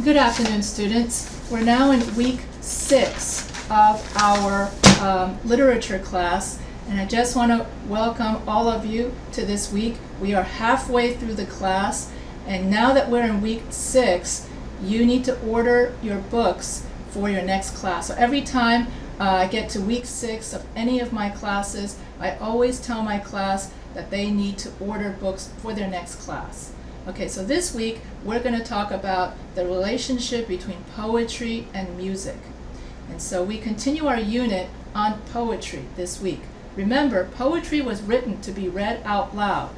Good afternoon, students. We're now in week 6 of our literature class, and I just want to welcome all of you to this week. We are halfway through the class, and now that we're in week 6, you need to order your books for your next class. So every time I get to week 6 of any of my classes, I always tell my class that they need to order books for their next class. Okay, so this week we're going to talk about the relationship between poetry and music. And so we continue our unit on poetry this week. Remember, poetry was written to be read out loud,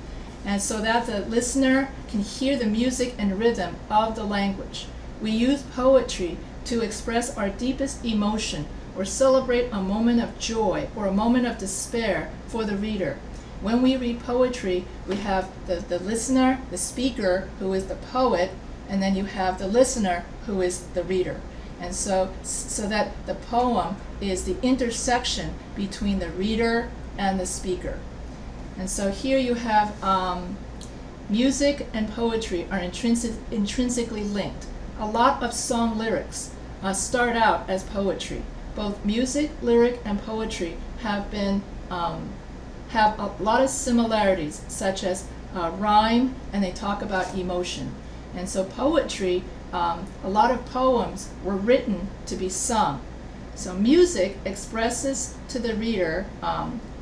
and so that the listener can hear the music and rhythm of the language. We use poetry to express our deepest emotion or celebrate a moment of joy or a moment of despair for the reader. When we read poetry, we have the listener, the speaker, who is the poet, and then you have the listener, who is the reader. And so that the poem is the intersection between the reader and the speaker. And so here you have music and poetry are intrinsically linked. A lot of song lyrics start out as poetry. Both music, lyric, and poetry have a lot of similarities, such as rhyme, and they talk about emotion. And so poetry, a lot of poems were written to be sung. So music expresses to the reader,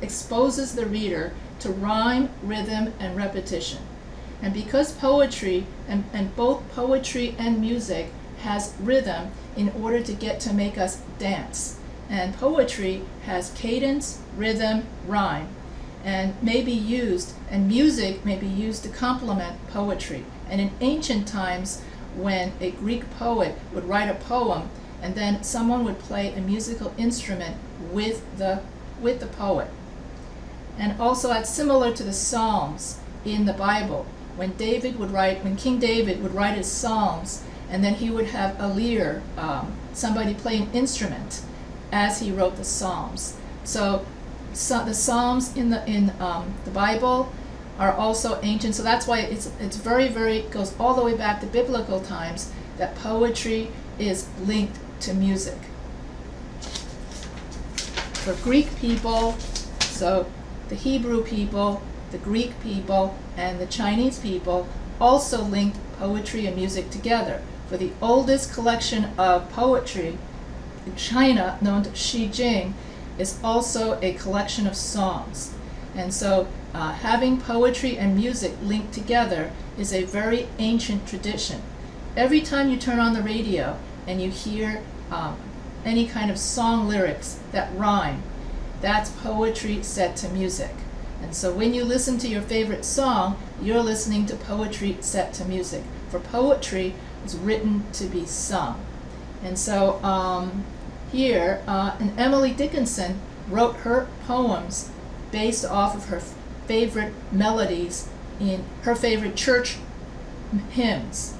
exposes the reader to rhyme, rhythm, and repetition. And because poetry, and both poetry and music has rhythm in order to get to make us dance. And poetry has cadence, rhythm, rhyme, and may be used, and music may be used to complement poetry. And in ancient times, when a Greek poet would write a poem, and then someone would play a musical instrument with the poet. And also that's similar to the Psalms in the Bible. When King David would write his Psalms, and then he would have a lyre, somebody play an instrument as he wrote the Psalms. So the Psalms in the Bible are also ancient, so that's why it's very goes all the way back to biblical times that poetry is linked to music. For Greek people, so the Hebrew people, the Greek people, and the Chinese people also linked poetry and music together. For the oldest collection of poetry in China, known as Shi Jing, is also a collection of songs. And so having poetry and music linked together is a very ancient tradition. Every time you turn on the radio and you hear any kind of song lyrics that rhyme, that's poetry set to music. And so when you listen to your favorite song, you're listening to poetry set to music. For poetry is written to be sung. And so here, and Emily Dickinson wrote her poems based off of her favorite melodies in her favorite church hymns.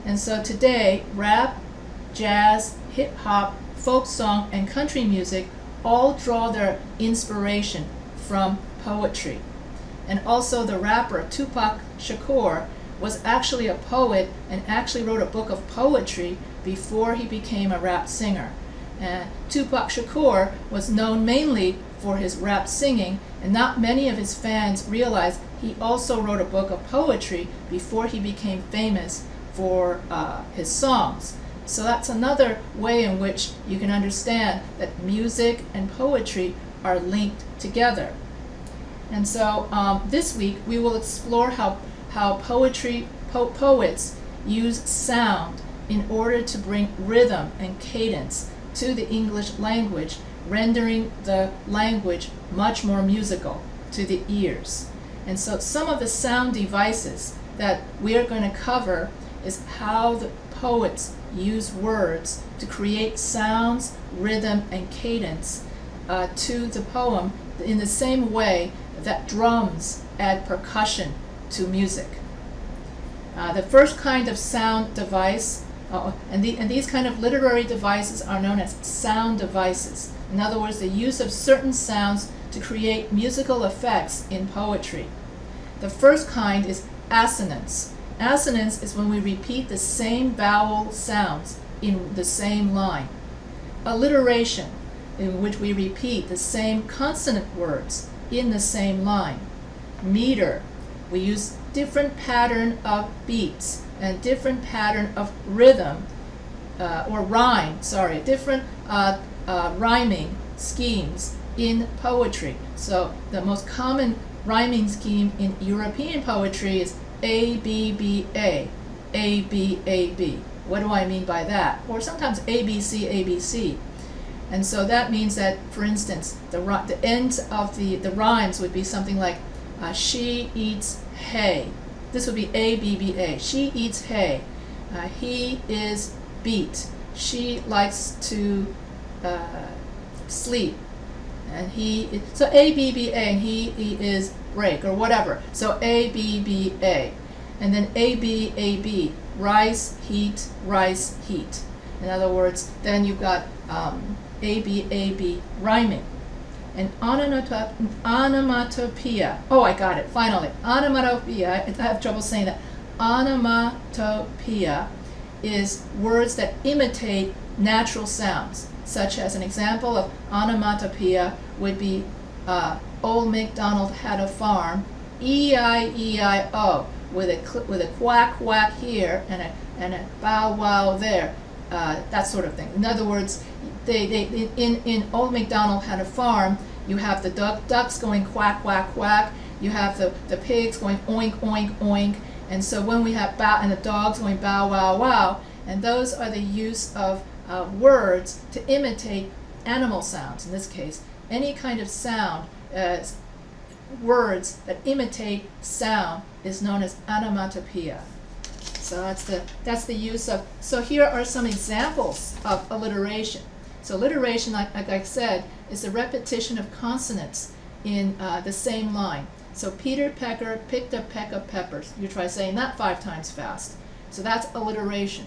And so today, rap, jazz, hip-hop, folk song, and country music all draw their inspiration from poetry. And also the rapper Tupac Shakur was actually a poet and actually wrote a book of poetry before he became a rap singer. Tupac Shakur was known mainly for his rap singing, and not many of his fans realized he also wrote a book of poetry before he became famous for his songs. So that's another way in which you can understand that music and poetry are linked together. And so this week we will explore how poets use sound in order to bring rhythm and cadence to the English language, rendering the language much more musical to the ears. And so some of the sound devices that we are going to cover is how the poets use words to create sounds, rhythm, and cadence to the poem in the same way that drums add percussion to music. The first kind of sound device, and these kind of literary devices are known as sound devices. In other words, the use of certain sounds to create musical effects in poetry. The first kind is assonance. Assonance is when we repeat the same vowel sounds in the same line. Alliteration, in which we repeat the same consonant words in the same line. Meter, we use different pattern of beats and different pattern of rhythm different rhyming schemes in poetry. So the most common rhyming scheme in European poetry is A, B, B, A, A, B, A, B. What do I mean by that? Or sometimes A, B, C, A, B, C. And so that means that, for instance, the ends of the rhymes would be something like she eats hay. This would be A, B, B, A. She eats hay. He is beat. She likes to sleep. And so A, B, B, A, and he is break, or whatever. So A, B, B, A. And then A, B, A, B. Rice, heat, rice, heat. In other words, then you've got A, B, A, B rhyming. And onomatopoeia. Oh, I got it, finally. Onomatopoeia, I have trouble saying that. Onomatopoeia is words that imitate natural sounds, such as an example of onomatopoeia would be Old MacDonald had a farm, E-I-E-I-O, with a quack quack here and a bow wow there, that sort of thing. In other words, in Old MacDonald had a farm, you have the ducks going quack quack quack, you have the pigs going oink oink oink, and so when we have and the dogs going bow wow wow, and those are the use of words to imitate animal sounds. In this case, any kind of sound, words that imitate sound is known as onomatopoeia. So that's the use of. So here are some examples of alliteration. So alliteration, like I said, is the repetition of consonants in the same line. So Peter Pecker picked a peck of peppers. You try saying that 5 times fast. So that's alliteration.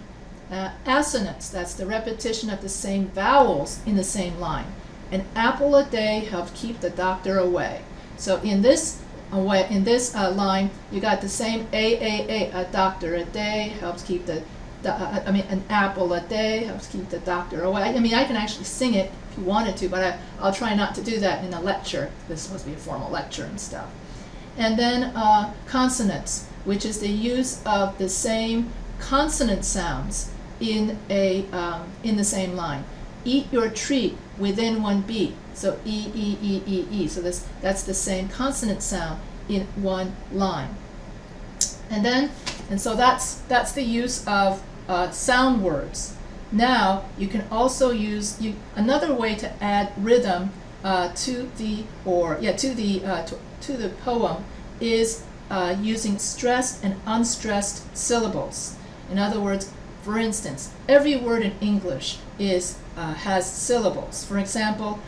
Assonance, that's the repetition of the same vowels in the same line. An apple a day helps keep the doctor away. So in this line, you got the same a doctor a day helps keep an apple a day helps keep the doctor away. I mean, I can actually sing it if you wanted to, but I'll try not to do that in a lecture. This is supposed to be a formal lecture and stuff. And then consonants, which is the use of the same consonant sounds in the same line. Eat your treat within one beat. So E, E, E, E, E. So that's the same consonant sound in one line. And so that's the use of sound words. Now you can also use another way to add rhythm to the poem is using stressed and unstressed syllables. In other words, for instance, every word in English has syllables. For example,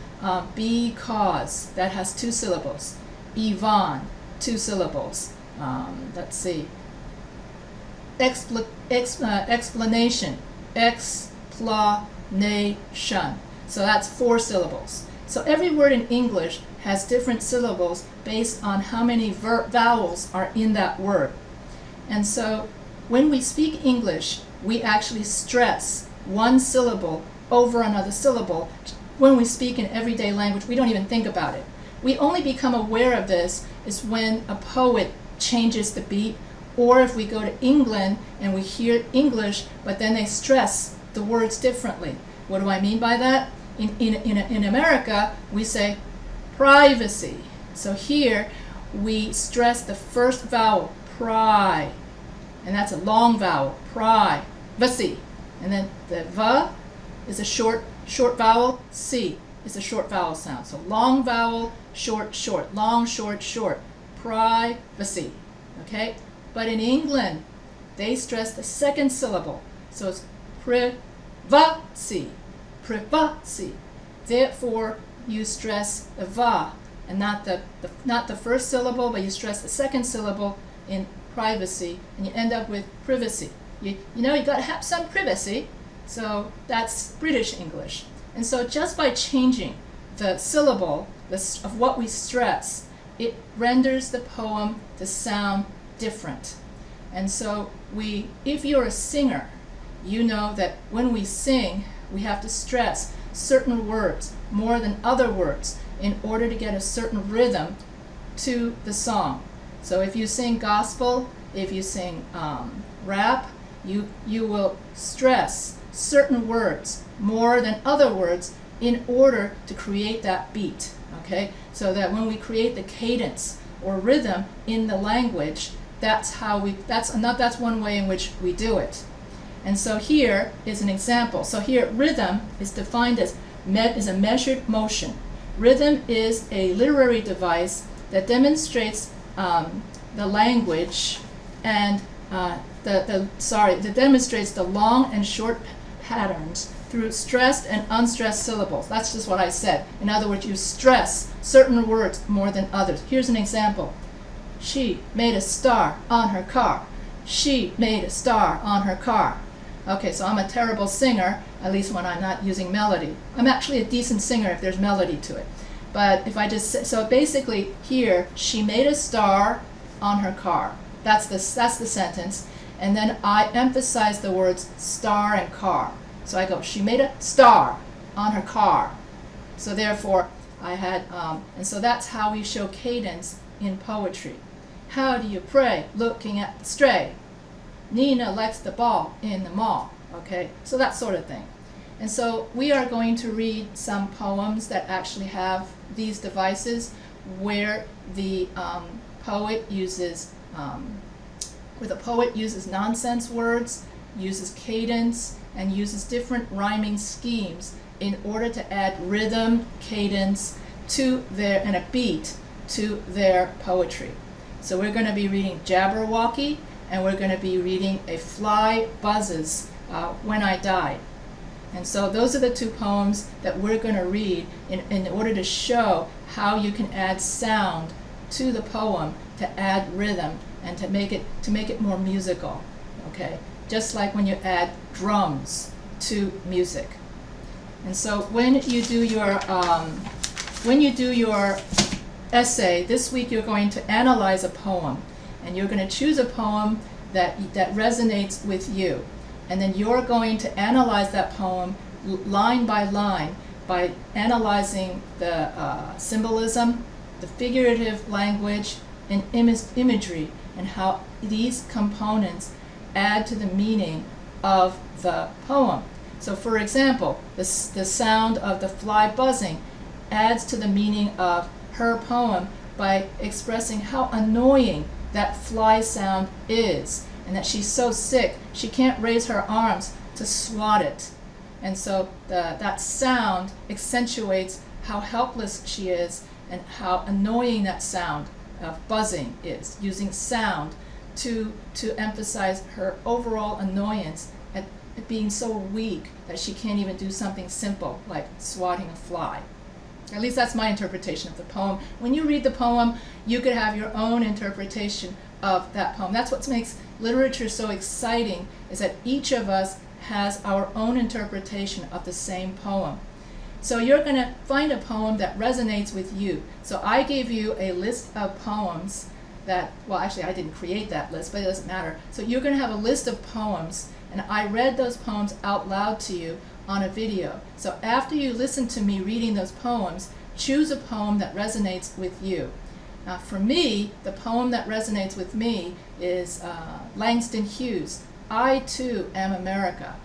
because, that has 2 syllables. Yvonne, 2 syllables. Let's see. Explanation, explanation. So that's 4 syllables. So every word in English has different syllables based on how many vowels are in that word. And so when we speak English, we actually stress one syllable over another syllable. When we speak in everyday language, we don't even think about it. We only become aware of this is when a poet changes the beat, or if we go to England and we hear English, but then they stress the words differently. What do I mean by that? In America, we say privacy. So here, we stress the first vowel, pri, and that's a long vowel, privacy. And then the v is a short vowel, c is a short vowel sound. So long vowel, short, long, short, privacy. Okay? But in England, they stress the second syllable. So it's privacy. Therefore, you stress the va, and not the first syllable, but you stress the second syllable in privacy, and you end up with privacy. You got to have some privacy. So that's British English. And so just by changing the syllable of what we stress, it renders the poem to sound different. And so if you're a singer, you know that when we sing, we have to stress certain words more than other words in order to get a certain rhythm to the song. So if you sing gospel, if you sing rap, you will stress certain words more than other words in order to create that beat, okay? So that when we create the cadence or rhythm in the language, that's one way in which we do it. And so here is an example. So here, rhythm is defined as a measured motion. Rhythm is a literary device that demonstrates the language and that demonstrates the long and short patterns through stressed and unstressed syllables. That's just what I said. In other words, you stress certain words more than others. Here's an example. She made a star on her car. She made a star on her car. Okay, so I'm a terrible singer, at least when I'm not using melody. I'm actually a decent singer if there's melody to it. But if I just say, so basically here, she made a star on her car. That's the sentence. And then I emphasize the words star and car. So I go, she made a star on her car. So therefore, I had, and so that's how we show cadence in poetry. How do you pray? Looking at the stray. Nina likes the ball in the mall. Okay, so that sort of thing. And so we are going to read some poems that actually have these devices where the poet uses nonsense words, uses cadence, and uses different rhyming schemes in order to add rhythm, cadence and a beat to their poetry. So we're going to be reading Jabberwocky, and we're going to be reading A Fly Buzzes When I Died. And so those are the two poems that we're going to read in order to show how you can add sound to the poem to add rhythm and to make it more musical. Okay, just like when you add drums to music. And so when you do your essay this week, you're going to analyze a poem, and you're going to choose a poem that resonates with you. And then you're going to analyze that poem line by line by analyzing the symbolism, the figurative language, and imagery, and how these components add to the meaning of the poem. So for example, the sound of the fly buzzing adds to the meaning of her poem by expressing how annoying that fly sound is, and that she's so sick she can't raise her arms to swat it. And so that sound accentuates how helpless she is and how annoying that sound of buzzing is, using sound to emphasize her overall annoyance at being so weak that she can't even do something simple like swatting a fly. At least that's my interpretation of the poem. When you read the poem, you could have your own interpretation of that poem. That's what makes literature so exciting, is that each of us has our own interpretation of the same poem. So you're going to find a poem that resonates with you. So I gave you a list of poems that, well, actually I didn't create that list, but it doesn't matter. So you're going to have a list of poems, and I read those poems out loud to you on a video. So after you listen to me reading those poems, choose a poem that resonates with you. Now for me, the poem that resonates with me is Langston Hughes' I Too Am America,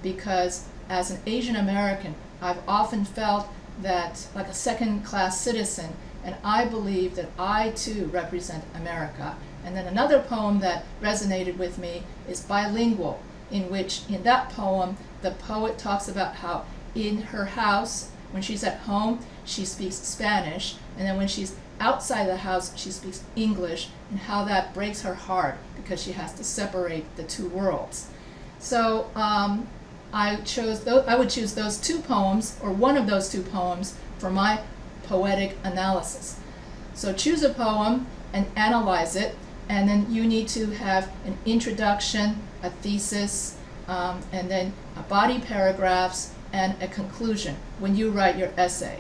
because as an Asian American, I've often felt that like a second-class citizen, and I believe that I too represent America. And then another poem that resonated with me is Bilingual, in which in that poem the poet talks about how in her house, when she's at home, she speaks Spanish, and then when she's outside the house, she speaks English, and how that breaks her heart because she has to separate the two worlds. So I would choose those two poems, or one of those two poems, for my poetic analysis. So choose a poem and analyze it, and then you need to have an introduction, a thesis, and then body paragraphs and a conclusion when you write your essay.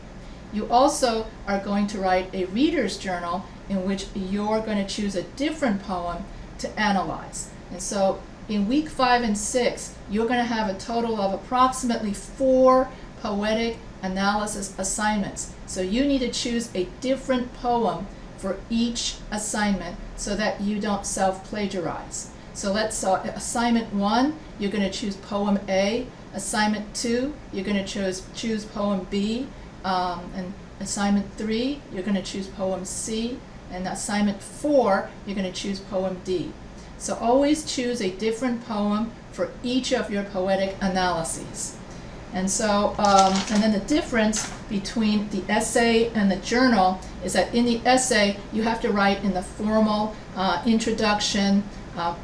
You also are going to write a reader's journal in which you're going to choose a different poem to analyze. And so in week 5 and 6, you're going to have a total of approximately 4 poetic analysis assignments. So you need to choose a different poem for each assignment so that you don't self-plagiarize. So assignment 1, you're going to choose poem A. Assignment 2, you're going to choose poem B. And assignment 3, you're going to choose poem C. And assignment 4, you're going to choose poem D. So always choose a different poem for each of your poetic analyses. And so, and then the difference between the essay and the journal is that in the essay, you have to write in the formal introduction,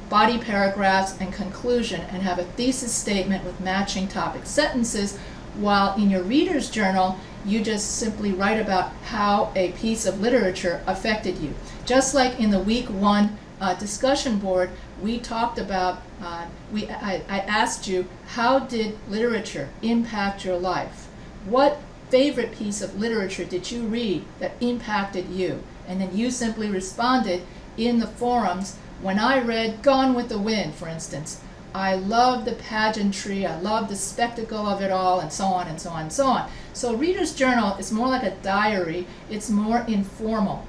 body paragraphs, and conclusion, and have a thesis statement with matching topic sentences, while in your reader's journal, you just simply write about how a piece of literature affected you. Just like in the week 1 discussion board, we talked about, I asked you, how did literature impact your life? What favorite piece of literature did you read that impacted you? And then you simply responded in the forums. When I read Gone with the Wind, for instance, I loved the pageantry, I loved the spectacle of it all, and so on and so on and so on. So reader's journal is more like a diary, it's more informal.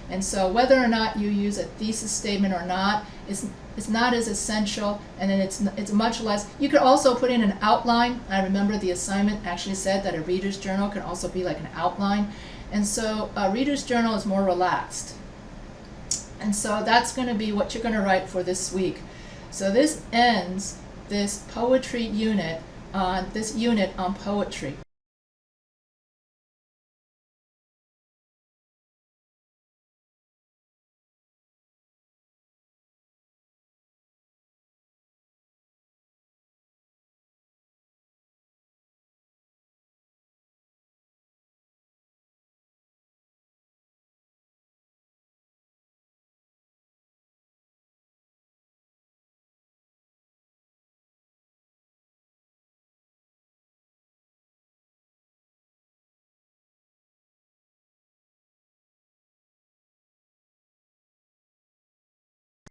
And so whether or not you use a thesis statement or not is not as essential, and then it's much less. You could also put in an outline. I remember the assignment actually said that a reader's journal can also be like an outline. And so a reader's journal is more relaxed. And so that's going to be what you're going to write for this week. So this ends this poetry unit on poetry.